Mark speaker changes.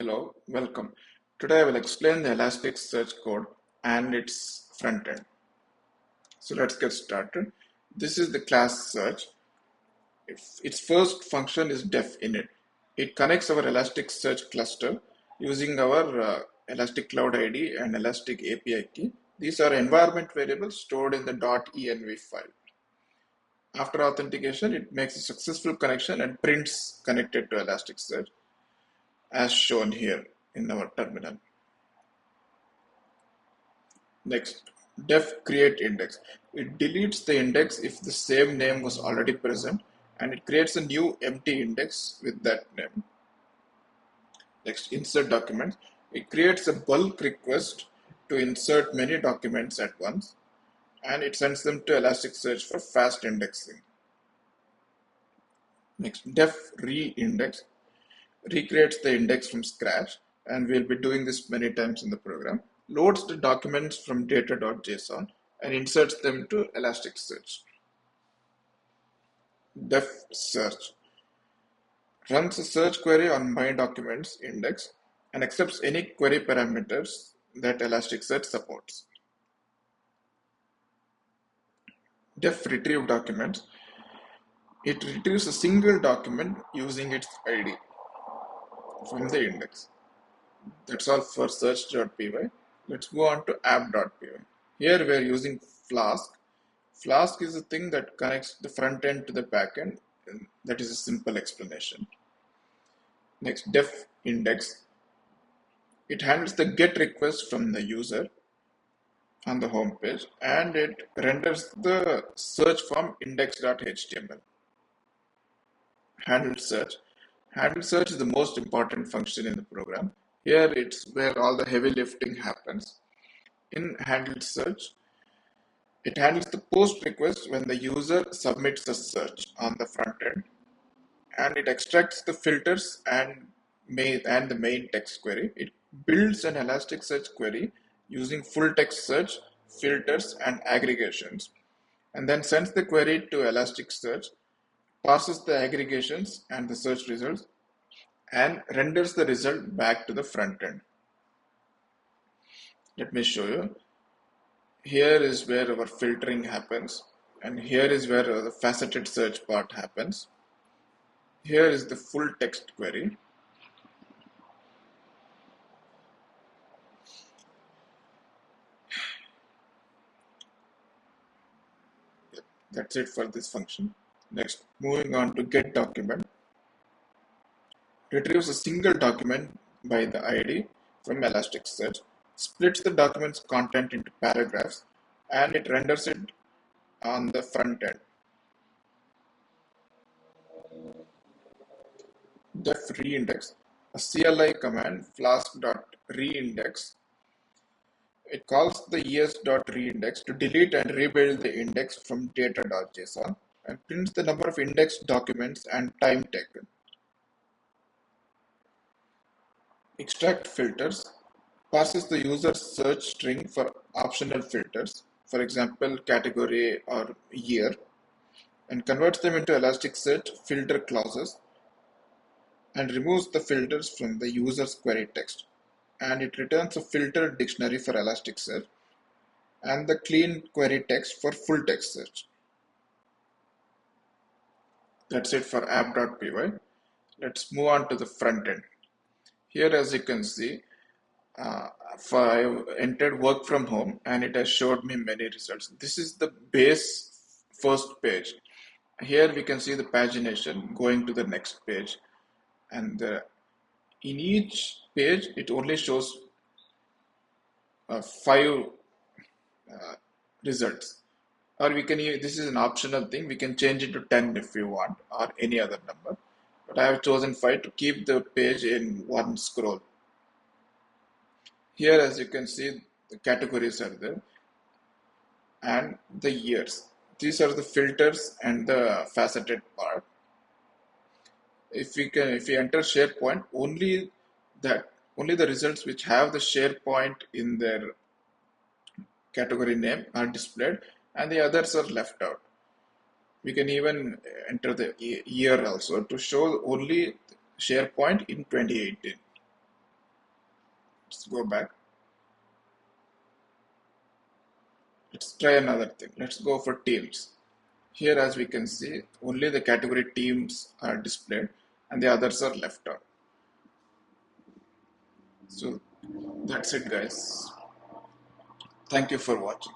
Speaker 1: Hello, welcome. Today I will explain the Elasticsearch code and its front end. So let's get started. This is the class search. Its first function is def init. It connects our Elasticsearch cluster using our Elastic Cloud ID and Elastic API key. These are environment variables stored in the .env file. After authentication, it makes a successful connection and prints connected to Elasticsearch as shown here in our terminal. Next, def create index. It deletes the index if the same name was already present, and it creates a new empty index with that name. Next, insert documents. It creates a bulk request to insert many documents at once, and it sends them to Elasticsearch for fast indexing. Next, def reindex recreates the index from scratch, and we'll be doing this many times in the program. Loads the documents from data.json and inserts them to Elasticsearch. Def search runs a search query on my documents index and accepts any query parameters that Elasticsearch supports. Def retrieve documents. It retrieves a single document using its ID from the index. That's all for search.py. Let's go on to app.py. Here we are using Flask. Flask is a thing that connects the front end to the back end. That is a simple explanation. Next, def index. It handles the get request from the user on the home page and it renders the search form index.html. Handle search. Handle search is the most important function in the program. Here it's where all the heavy lifting happens. In handle search, it handles the post request when the user submits a search on the front end, and it extracts the filters and the main text query. It builds an Elasticsearch query using full text search, filters, and aggregations, and then sends the query to Elasticsearch, parses the aggregations and the search results, and renders the result back to the front end. Let me show you. Here is where our filtering happens, and here is where the faceted search part happens. Here is the full text query. That's it for this function. Next, moving on to get document. Retrieves a single document by the ID from Elasticsearch, splits the document's content into paragraphs, and it renders it on the front end. Def reindex, a CLI command flask.reindex. It calls the es.reindex to delete and rebuild the index from data.json and prints the number of indexed documents and time taken. Extract filters parses the user's search string for optional filters, for example, category or year, and converts them into Elasticsearch filter clauses and removes the filters from the user's query text. And it returns a filtered dictionary for Elasticsearch and the clean query text for full text search. That's it for app.py. Let's move on to the front end. Here, as you can see, I've entered work from home and it has showed me many results. This is the base first page. Here we can see the pagination going to the next page, and in each page it only shows 5 results, or we can, this is an optional thing, we can change it to 10 if you want, or any other number, but I have chosen 5 to keep the page in one scroll. Here, as you can see, the categories are there and the years. These are the filters and the faceted part. If we enter SharePoint, only the results which have the SharePoint in their category name are displayed and the others are left out. We can even enter the year also to show only SharePoint in 2018. Let's go back. Let's try another thing. Let's go for teams. Here, as we can see, only the category teams are displayed and the others are left out. So that's it, guys. Thank you for watching.